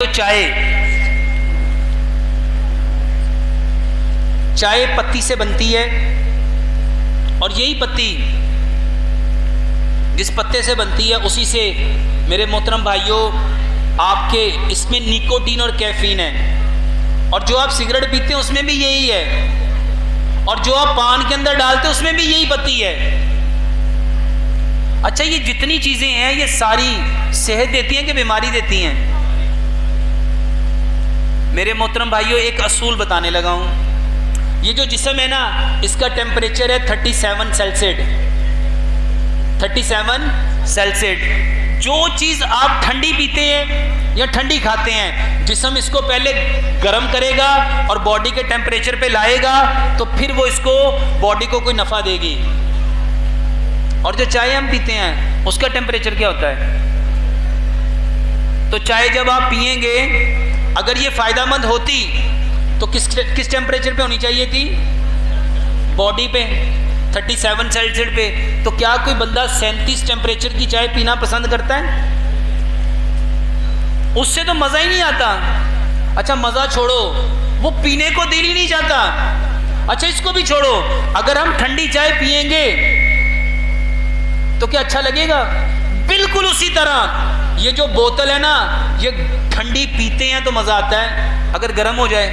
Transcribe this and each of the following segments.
तो चाय पत्ती से बनती है और यही पत्ती जिस पत्ते से बनती है उसी से मेरे मोहतरम भाइयों आपके इसमें निकोटीन और कैफीन है। और जो आप सिगरेट पीते हैं उसमें भी यही है, और जो आप पान के अंदर डालते हैं उसमें भी यही पत्ती है। अच्छा, ये जितनी चीजें हैं ये सारी सेहत देती हैं कि बीमारी देती हैं? मेरे मोहतरम भाइयों एक असूल बताने लगा हूं। ये जो जिस्म है ना, इसका टेम्परेचर है 37 सेल्सियस। 37 सेल्सियस। जो चीज आप ठंडी पीते हैं या ठंडी खाते हैं, जिस्म इसको पहले गर्म करेगा और बॉडी के टेम्परेचर पे लाएगा, तो फिर वो इसको बॉडी को कोई नफा देगी। और जो चाय हम पीते हैं उसका टेम्परेचर क्या होता है? तो चाय जब आप पिएंगे, अगर ये फायदामंद होती तो किस टेम्परेचर पे होनी चाहिए थी? बॉडी पे 37 सेल्सियस पे। तो क्या कोई बंदा 37 टेम्परेचर की चाय पीना पसंद करता है? उससे तो मजा ही नहीं आता। अच्छा, मजा छोड़ो, वो पीने को दिल ही नहीं चाहता। अच्छा, इसको भी छोड़ो, अगर हम ठंडी चाय पिएंगे तो क्या अच्छा लगेगा? बिल्कुल उसी तरह ये जो बोतल है ना, ये ठंडी पीते हैं तो मजा आता है, अगर गर्म हो जाए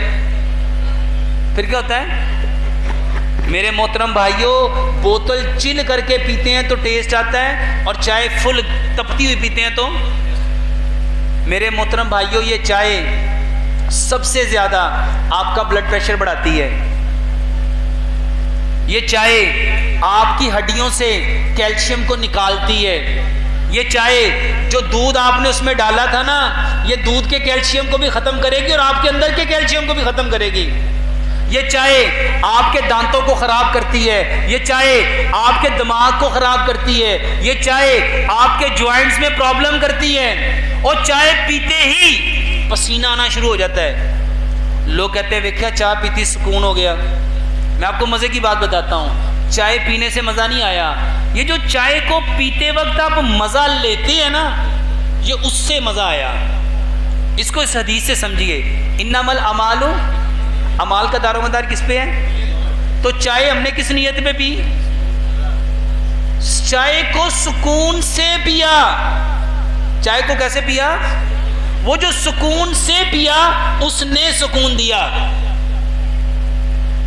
फिर क्या होता है? मेरे मोहतरम भाइयों, बोतल चिल करके पीते हैं तो टेस्ट आता है, और चाय फुल तपती हुई पीते हैं तो। मेरे मोहतरम भाइयों, ये चाय सबसे ज्यादा आपका ब्लड प्रेशर बढ़ाती है। ये चाय आपकी हड्डियों से कैल्शियम को निकालती है। ये चाय जो दूध आपने उसमें डाला था ना, ये दूध के कैल्शियम को भी खत्म करेगी और आपके अंदर के कैल्शियम को भी खत्म करेगी। ये चाय आपके दांतों को खराब करती है। ये चाय आपके दिमाग को खराब करती है। ये चाय आपके ज्वाइंट्स में प्रॉब्लम करती है। और चाय पीते ही पसीना आना शुरू हो जाता है। लोग कहते हैं देखिए चाय पीती सुकून हो गया। मैं आपको मजे की बात बताता हूँ, चाय पीने से मजा नहीं आया। ये जो चाय को पीते वक्त आप मजा लेते हैं ना, ये उससे मजा आया। इसको इस हदीस से समझिए, इन्नमल अमालु, अमाल का दारोमदार किस पे है? तो चाय हमने किस नियत पे पी? चाय को सुकून से पिया। चाय को कैसे पिया? वो जो सुकून से पिया उसने सुकून दिया,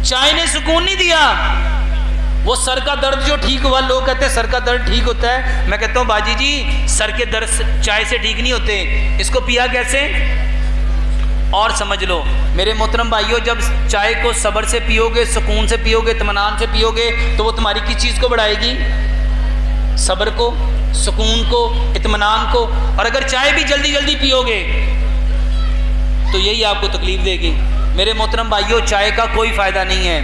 चाय ने सुकून नहीं दिया। वो सर का दर्द जो ठीक हुआ, लोग कहते हैं सर का दर्द ठीक होता है। मैं कहता हूं बाजी जी, सर के दर्द चाय से ठीक नहीं होते। इसको पिया कैसे? और समझ लो मेरे मोहतरम भाइयों, जब चाय को सब्र से पियोगे, सुकून से पियोगे, इत्मीनान से पियोगे, तो वो तुम्हारी किस चीज़ को बढ़ाएगी? सब्र को, सुकून को, इत्मीनान को। और अगर चाय भी जल्दी जल्दी पियोगे तो यही आपको तकलीफ देगी। मेरे मोहतरम भाइयों, चाय का कोई फायदा नहीं है,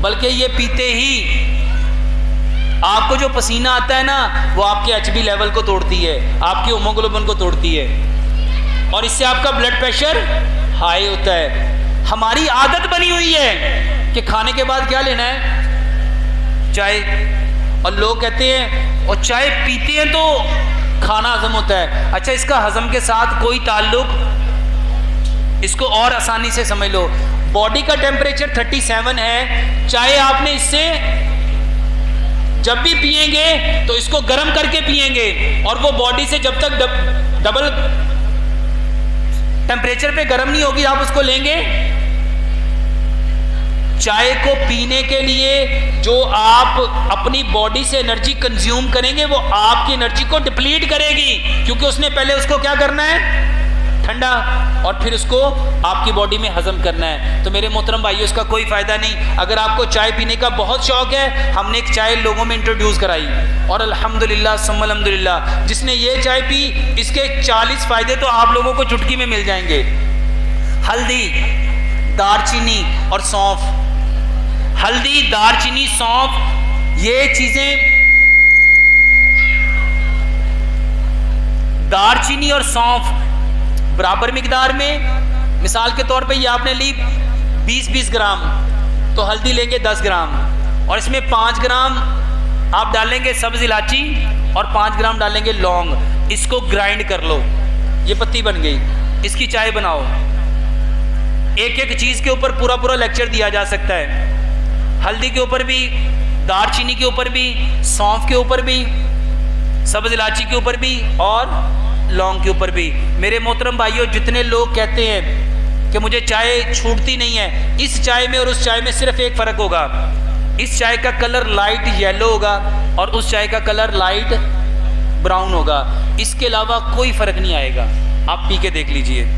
बल्कि ये पीते ही आपको जो पसीना आता है ना, वो आपके एचबी लेवल को तोड़ती है, आपके हीमोग्लोबिन को तोड़ती है, और इससे आपका ब्लड प्रेशर हाई होता है। हमारी आदत बनी हुई है कि खाने के बाद क्या लेना है? चाय। और लोग कहते हैं और चाय पीते हैं तो खाना हजम होता है। अच्छा, इसका हजम के साथ कोई ताल्लुक? इसको और आसानी से समझ लो, बॉडी का टेम्परेचर 37 है। चाय आपने इससे जब भी पिएंगे तो इसको गर्म करके पिएंगे, और वो बॉडी से जब तक डबल टेम्परेचर पे गर्म नहीं होगी, आप उसको लेंगे। चाय को पीने के लिए जो आप अपनी बॉडी से एनर्जी कंज्यूम करेंगे, वो आपकी एनर्जी को डिप्लीट करेगी, क्योंकि उसने पहले उसको क्या करना है? ठंडा, और फिर उसको आपकी बॉडी में हजम करना है। तो मेरे मोहतरम भाइयों, इसका कोई फायदा नहीं। अगर आपको चाय पीने का बहुत शौक है, हमने एक चाय लोगों में इंट्रोड्यूस कराई, और अल्हम्दुलिल्लाह सुम्मा अल्हम्दुलिल्लाह, जिसने ये चाय पी, इसके 40 फायदे तो आप लोगों को चुटकी में मिल जाएंगे। हल्दी, दारचीनी और सौंफ। हल्दी, दारचीनी, सौंफ, ये चीजें, दारचीनी और सौंफ बराबर मिकदार में, मिसाल के तौर पे ये आपने ली 20-20 ग्राम, तो हल्दी लेंगे 10 ग्राम, और इसमें 5 ग्राम आप डालेंगे सब्ज इलायची और 5 ग्राम डालेंगे लौंग। इसको ग्राइंड कर लो, ये पत्ती बन गई। इसकी चाय बनाओ। एक एक चीज़ के ऊपर पूरा पूरा लेक्चर दिया जा सकता है। हल्दी के ऊपर भी, दालचीनी के ऊपर भी, सौंफ के ऊपर भी, सब्ज़ इलायची के ऊपर भी और लौंग के ऊपर भी। मेरे मोहतरम भाइयों, जितने लोग कहते हैं कि मुझे चाय छूटती नहीं है, इस चाय में और उस चाय में सिर्फ एक फ़र्क होगा, इस चाय का कलर लाइट येलो होगा और उस चाय का कलर लाइट ब्राउन होगा। इसके अलावा कोई फ़र्क नहीं आएगा। आप पी के देख लीजिए।